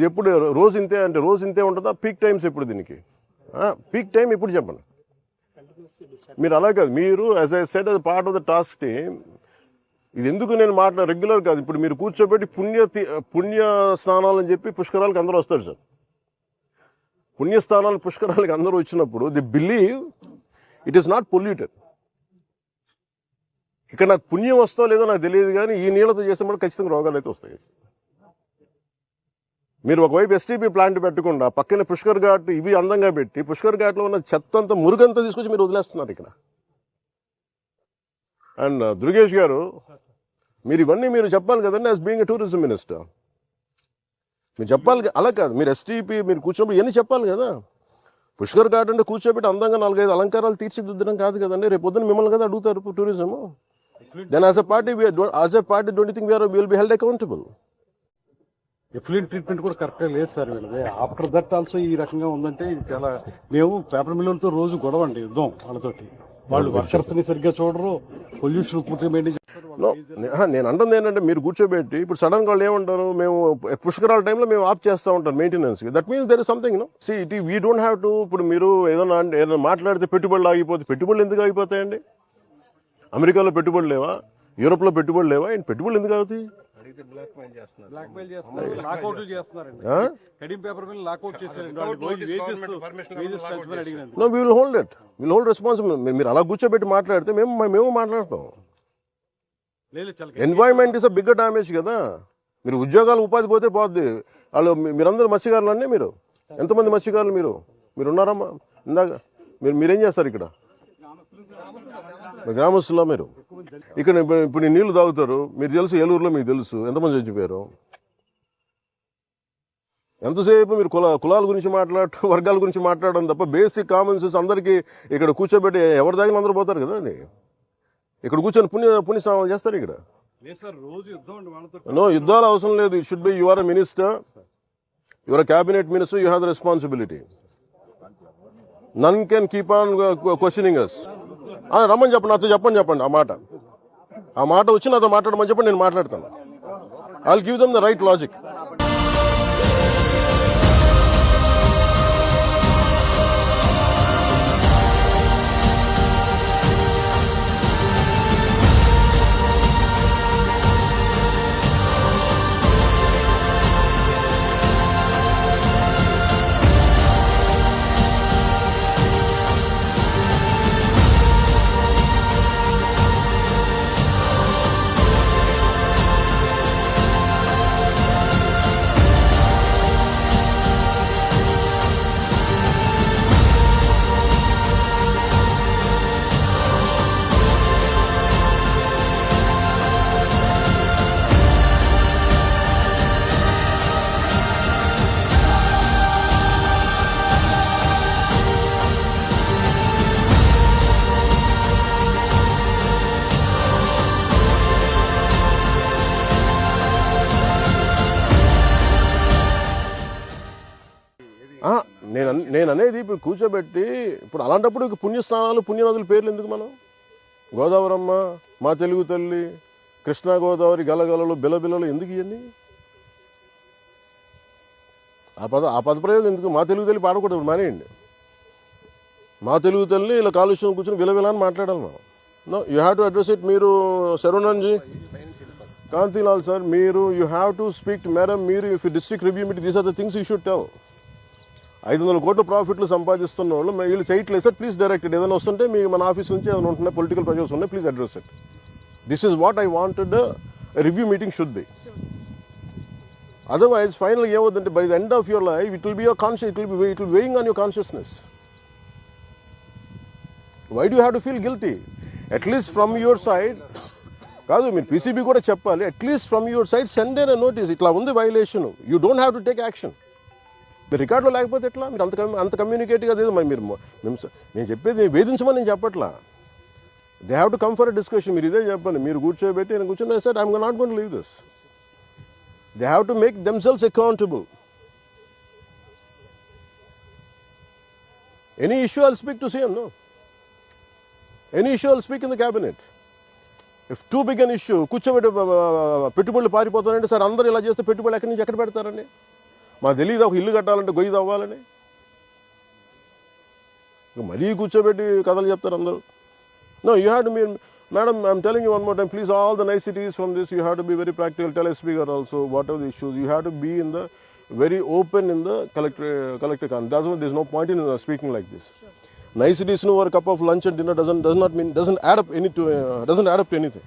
ఇది ఎప్పుడు రోజు ఇంతే అంటే రోజు ఇంతే ఉంటుందా? పీక్ టైమ్స్ ఎప్పుడు దీనికి? పీక్ టైం ఎప్పుడు చెప్పండి. మీరు అలా కాదు, మీరు as I said as part of the task team, ఇది ఎందుకు నేను రెగ్యులర్ కాదు. ఇప్పుడు మీరు కూర్చోబెట్టి పుణ్య స్నానాలు అని చెప్పి పుష్కరాలకు అందరూ వస్తారు సార్. పుణ్యస్థానాలు పుష్కరాలకు అందరూ వచ్చినప్పుడు the believe it is not polluted. ఇక్కడ నాకు పుణ్యం వస్తో లేదో నాకు తెలియదు, కానీ ఈ నీళ్ళతో చేసినప్పుడు ఖచ్చితంగా రోగాలు అయితే వస్తాయి. మీరు ఒకవైపు ఎస్టీపీ ప్లాంట్ పెట్టకుండా పక్కన పుష్కర్ ఘాట్ ఇవి అందంగా పెట్టి పుష్కర్ ఘాట్లో ఉన్న చెత్త అంతా మురుగంతా తీసుకొచ్చి మీరు వదిలేస్తున్నారు ఇక్కడ. అండ్ దుర్గేష్ గారు, మీరు ఇవన్నీ మీరు చెప్పాలి కదండి as being a tourism minister. మీరు చెప్పాలి, అలా కాదు. మీరు ఎస్టీపీ మీరు కూర్చోబెట్టి ఇవన్నీ చెప్పాలి కదా. పుష్కర్ ఘాట్ అంటే కూర్చోబెట్టి అందంగా 4-5 అలంకారాలు తీర్చిదిద్దడం కాదు కదండి. రేపు పొద్దున మిమ్మల్ని కదా అడుగుతారు tourism. Then as a party don't you think will be held accountable? Effluent treatment కూడా కరెక్ట్గా లేదు సార్ వీళ్ళది. ఆఫ్టర్ దట్ ఆల్సో ఈ రకంగా ఉందంటే చాలా, మేము పేపర్ మిల్లర్లతో రోజు గొడవ అండి, యుద్ధం వాళ్ళతోటి. వాళ్ళు వర్కర్స్ ని సరిగ్గా చూడరు, పొల్యూషన్ పూర్తిగా మెయింటైన్ చేస్తారు. నేను అంటుంది ఏంటంటే, మీరు కూర్చోబెట్టి ఇప్పుడు సడన్ గా వాళ్ళు ఏమంటారు, మేము పుష్కరాల టైంలో మేము ఆఫ్ చేస్తూ ఉంటాం maintenance. That means there is something we don't have to. ఇప్పుడు మీరు ఏదైనా మాట్లాడితే పెట్టుబడులు ఆగిపోతే, పెట్టుబడులు ఎందుకు ఆగిపోతాయండి? అమెరికాలో పెట్టుబడులు లేవా? యూరోప్ లో పెట్టుబడులు లేవా? పెట్టుబడులు ఎందుకు అవుతాయి? No, we will hold it. We will hold responsible. మీరు అలా కూర్చోబెట్టి మాట్లాడితే మేము మాట్లాడతాం. Environment is a bigger damage కదా. మీరు ఉద్యోగాలు ఉపాధి పోతే పోద్ది. వాళ్ళు మీరందరూ మత్స్యకారులు అండి. మీరు ఎంతమంది మత్స్యకారులు మీరు ఉన్నారమ్మా? ఇందాక మీరేం చేస్తారు ఇక్కడ? గ్రామస్తుల్లో మీరు ఇక్కడ ఇప్పుడు నీళ్లు తాగుతారు. మీరు తెలుసు, ఏలూరులో మీకు తెలుసు ఎంతమంది చచ్చిపోయారు. ఎంతసేపు మీరు కులాల గురించి మాట్లాడటం, వర్గాల గురించి మాట్లాడడం తప్ప బేసిక్ కామన్ సెన్స్ అందరికీ ఇక్కడ కూర్చోబెట్టి ఎవరి దాకా అందరూ పోతారు కదా. అది ఇక్కడ కూర్చొని పుణ్యస్నానాలు చేస్తారు ఇక్కడ. నో, యుద్ధాలు అవసరం లేదు. It should be you are a minister, you are a cabinet minister, you have the responsibility. None can keep on questioning us. రమ్మని చెప్పండి, నాతో చెప్పండి ఆ మాట వచ్చి నాతో మాట్లాడమని చెప్పండి, నేను మాట్లాడతాను. I will give them the right logic. నేను అనేది ఇప్పుడు కూర్చోబెట్టి, ఇప్పుడు అలాంటప్పుడు పుణ్యస్నానాలు పుణ్యనదుల పేర్లు ఎందుకు? మనం గోదావరమ్మ, మా తెలుగు తల్లి, కృష్ణా గోదావరి, గలగలలు, బిలబిలలు ఎందుకు? ఇవన్నీ ఆ పదప్రయోగం ఎందుకు? మా తెలుగు తల్లి పాడకూడదు, మానేయండి. మా తెలుగు తల్లి ఇలా కాలుష్యం కూర్చొని విలవిల అని మాట్లాడాలి మనం. No, you have to address it. మీరు శరవణన్జీ, కాంతిలాల్ సార్, మీరు you have to speak to madam. మీరు if district review meeting, these are the things you should tell. 500 కోట్ల ప్రాఫిట్లు సంపాదిస్తున్న వాళ్ళు వీళ్ళు చేయట్లేదు సార్, ప్లీజ్ డైరెక్ట్. ఏదైనా వస్తుంటే మన ఆఫీస్ నుంచి ఏదైనా ఉంటున్నాయి, పొలిటికల్ ప్రెషర్స్ ఉన్నాయి, please address it. This is what I wanted review meeting should be. Otherwise final ఏమవుతుందంటే, by the end of your life it will be it will weighing on your consciousness. Why do have to feel guilty? At least from your side కాదు, మీరు PCB కూడా చెప్పాలి. At least from your side send a notice, ఇట్లా ఉంది violation, you don't have to take action. మీరు రికార్డులో లేకపోతే ఎట్లా? మీరు అంత కమ్యూనికేట్గా లేదు. మరి నేను చెప్పేది వేధించమని నేను చెప్పట్లా. They have to come for a discussion. మీరు ఇదే చెప్పండి. మీరు కూర్చోబెట్టి నేను కూర్చొని sir I'm not going to leave this. They have to make themselves accountable. Any issue I'll speak to CM. No, any issue I'll speak in the cabinet. If too big an issue, కూర్చోబెట్టి పెట్టుబడులు పారిపోతానంటే, sir అందరూ ఇలా చేస్తే పెట్టుబడులు ఎక్కడి నుంచి ఎక్కడ పెడతారండి? మాకు తెలియదు ఒక ఇల్లు కట్టాలంటే గొయ్యి తవ్వాలని. ఇక మరీ కూర్చోబెట్టి కథలు చెప్తారు అందరూ. No, you have to be, madam, I'm telling you one more time, please, all the niceties from this, you have to be very practical. Tell a speaker also, whatever the issues, you have to be in the very open in the collector con. That's why there's no point in speaking like this. Niceties over a cup of lunch and dinner doesn't add up to anything.